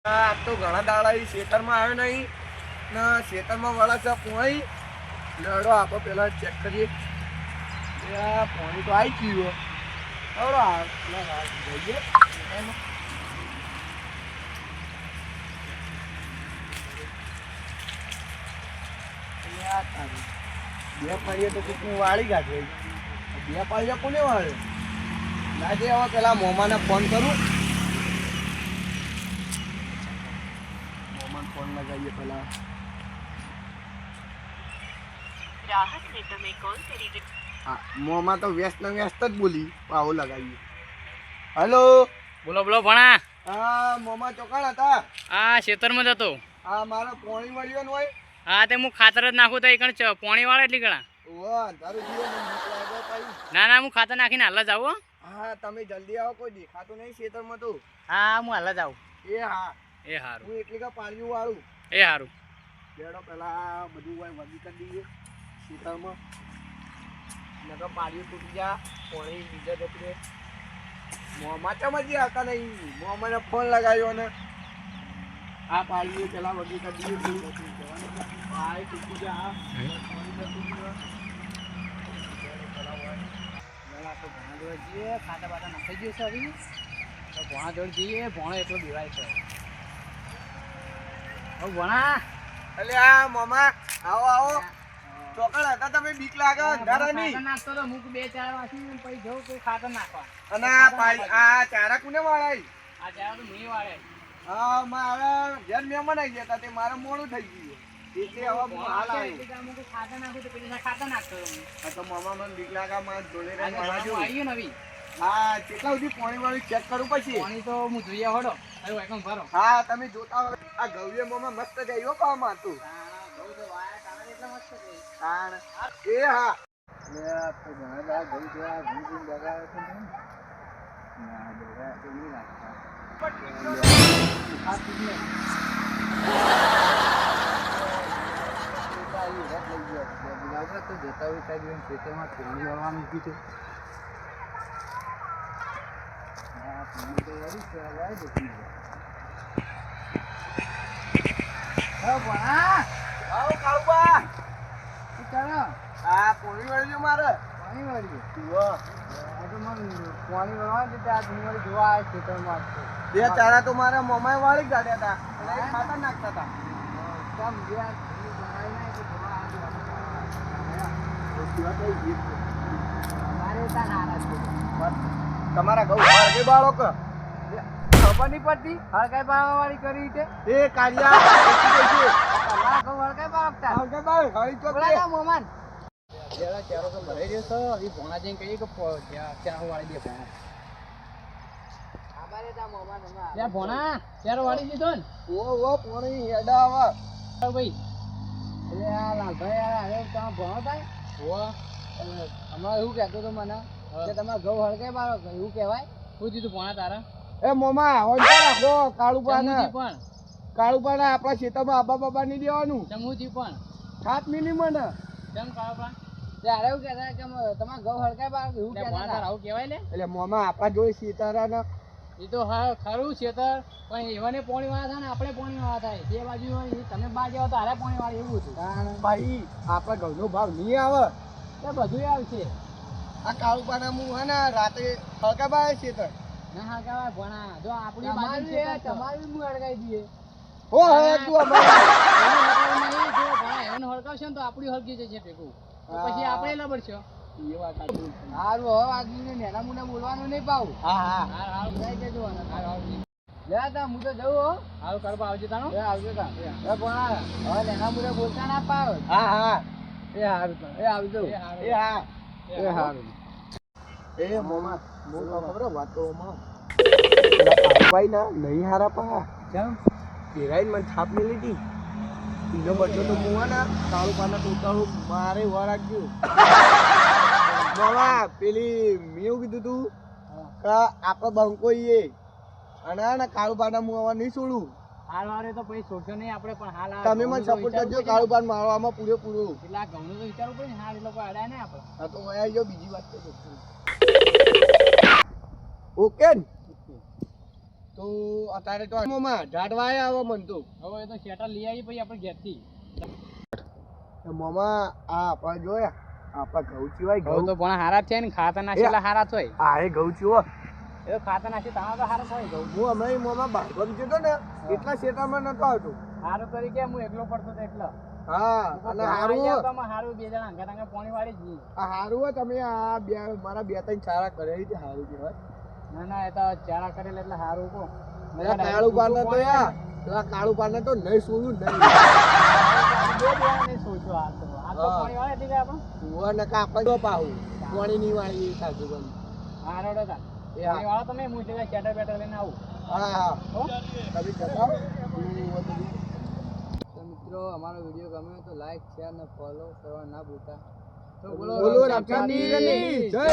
આ તો ઘણા દાડા ખેતરમાં આવ્યો નહીં ને ખેતરમાં વળે છે પોણી લડો આપણે પેલા ચેક કરીએ પોણી તો આવી ગયું જઈએ બે પાડીએ તો કુકની વાળી કાઢે બે પાડીએ કોને વાળે લાગે હવે પેલા મોમાને ફોન કરું ફોન લગાવીએ પેલા ग्राहक ने तुम्हें कॉल करी। હા મોમાં તો વ્યસ્ત ને વ્યસ્ત જ બોલી આવો લગાવીએ હેલો બોલો બોલો ભણા. હા મોમાં ચોકાણ હતા આ ખેતરમાં જતો. હા મારો પોણી વળ્યો હોય હા તે હું ખાતર જ નાખું તો એ કણ પોણી વાળે એટલી ગણા. વાહ તારું જીવો મને ભૂખ લાગે ભાઈ. ના ના હું ખાતર નાખીને હાલ જ આવું. હા તમે જલ્દી આવો કોઈ દેખાતું નહીં ખેતરમાં તો. હા હું હાલ જ આવું. એ હા એ સારું હું એટલી કા પાડ્યું વાળું એ સારું. બેડો પેલા બધું હોય વધી કરી દઈએ ખેતરમાં નકર પાડ્યું તૂટી જા પોણી બીજા જતી મોમાં ચમજી આવતા નહીં મોમાને ફોન લગાવ્યો ને આ પાડ્યું પેલા વધી કરી દઈએ હા એ તૂટી જા હા પોણી જતું રહ્યું તો ભણા જોડે જઈએ ખાતા બાટા નાખી દઈએ છે હવે તો ભણા જોડે જઈએ ભણો એટલો દિવાય છે હવે ભણા એટલે આ મોમા આવો આવો ચોકડ હતા તમે બીક લાગે અંધારાની નાખતો તો મૂક 2-4 વાસી પછી જવું કોઈ ખાતર નાખવા અને આ પાડી આ ચારા કોને વાળાઈ આ ચારા તો મી વાળે હા મારા ઘર મહેમાન આવી ગયા હતા તે મારે મોડું થઈ ગયું એટલે હવે હું હાલ આવ્યો ખાતર નાખું તો પેલી ખાતર નાખતો હા તો મામા મને બીક લાગે માં જોડે રહી મારા આવી નવી. હા કેટલા સુધી પાણી વાળી ચેક કરું પછી પાણી તો હું જોઈએ હડો અરે એકમ ભરો. હા તમે જોતા હો આ ગવ્ય મામા મસ્ત ગયો કામ હતું તાણ એ હા લે તો ઘણા દા ગઈ ગયા ઘૂમ બગાડે છે ના બગાડે તો નહીં લાગતા ખાતું ને તો જતા હોય સાહેબ ખેતરમાં પાણી વાળવાનું કીધું હા પાણી તો વાળી છે લાય દેખી હા ભણા આવો કાળુબા શું કરો આ પાણી વાળ્યું મારે પાણી વાળ્યું વાહ આ તો મને પાણી વાળવા છે આ દિવાળી જોવા આવે ખેતરમાં બે ચારા તો મારા મમાએ વાળી કાઢ્યા હતા અને ખાતર નાખતા હતા કામ ગયા તમારા ઘઉં હળગે બાળો કે ખબર નહીં પડતી હળગાઈ બાળવા વાળી કરી છે એ કાળિયા ઘઉં હળગાઈ બાળકતા હળગાઈ બાળ હળી તો બોલા મોમાન પેલા ચારો તો ભરાઈ રહ્યો છે હવે ભોણા જઈને કહીએ કે ચારો વાળી દે ભોણા અમારે તા મોમાન હમણાં ભોણા ચારો વાળી દીધો ને ઓ પોણી હેડા આવા ભાઈ એટલે આ લાલભાઈ યાર હવે તમે ભણો થાય હમણાં એવું કહેતો હતો મને કે તમારે ઘઉં હળગાઈ બાળો એવું કહેવાય. શું દીધું ભોણા તારા એ મોમા હોંચા રાખો કાળુપાને પણ કાળુપાને આપણા ખેતરમાં આબા બાબા નહીં દેવાનું જમુજી પણ ખાત મિલી મને કેમ કાળપા ત્યારે એવું કહેતા કે તમારે ઘઉં હળગાઈ બાળો એવું ભોણા તારા કહેતા આવું કહેવાય લે. એટલે મોમા આપણા જોઈ સીતારાના એ તો હા ખરું છે તો પણ એવાને પોણી વાળા થાય ને આપણે પોણી વાળા થાય જે બાજુ હોય તમે બહાર જાઓ તો હારે પોણી વાળી એવું છે ભાઈ આપણા ઘઉંનો ભાવ નહીં આવે એ બધું આવશે. આ કાળુપાના હું હે ને રાતે હળગા બાળે છે તો ના હા કહેવાય ભણા જો આપણી બાજુ છે તમારી હું હળગાઈ દઈએ હો હવે તું એને હળગાવશે ને તો આપણી હળગી જશે ભેગું તો પછી આપણે લબડશો. એ વાત સાચી સારું હવે આદમીને નેના મુના બોલવાનું નહીં પાવું. હા હારું લઈ જજો લે તા હું તો જવું હો. હારું કરવા આવજો તાનો એ આવજો તા એ ભણા હવે નેના મુના બોલતા ના પાવ. હા એ હારું એ આવજો એ હા એ હારું એ મોમા હું તો ખબર વાતોમાં ભાઈ ના નહીં હારા પા કેમ પેરાઈને મને છાપ મેં લીધી બીજો બચ્ચો તો હું ને કાળું પાના તોતાળું મારે વરાગ્યો મોમા પેલી મેં એવું કીધું તું કે આપણે બંકો એ અને કાળું પાના હું આવા નહીં છોડું હાલ વારે તો પછી છોડશો નહીં આપણે પણ હાલ તમે મને સપોર્ટ કરજો કાળું પાન મારવામાં પૂરેપૂરું એટલે આ ઘઉંનું તો વિચારવું પડે ને હાલ એ લોકો અડાય ને આપણે. હા તો વયા જો બીજી વાત તો ઓકે તો અત્યારે તો મોમાં ઢાઢવાય આવે મન તો હવે એ તો શેટર લઈ આવી પછી આપણે ઘેરથી મોમાં આ આપણે જોયા આપણા ઘઉં સિવાય ઘઉં તો પણ હારા છે ને ખાતા નાખેલા હારા છે આ એ ઘઉં ચીવો એ ખાતા નાખી તાણા તો હારા હોય ઘઉં હું હમણાં મોમાં બાળપણ જતો ને એટલા શેતામાં નતો આવતો હારું તરીકે હું એકલો પડતો તો એટલે હા અને હારું હારું બે જણા અંગા અંગા પાણી વાળી જ નહીં આ હારું હોય તમે આ બે મારા 2-3 ચારા કરેલી હતી હારું કહેવાય ના ના એ તો ચારા કરેલા એટલે હારું કો કાળું પાને તો યાર પેલા કાળું પાને તો નહીં સોયું નહીં સોચ્યો હાલ તો પાણી વાળે હતી કે આપણે હુવા નકા આપણે તો પાહું પાણી ની વાળી સાચું બન હા રોડો તા પાણી વાળો તમે હું જગ્યાએ શેટર બેટર લઈને આવું હા હા હો તમે જતા તો મિત્રો અમારો વિડીયો ગમે તો લાઈક શેર ને ફોલો કરવા ના ભૂલતા તો બોલો બોલો રામચંદ્રની જય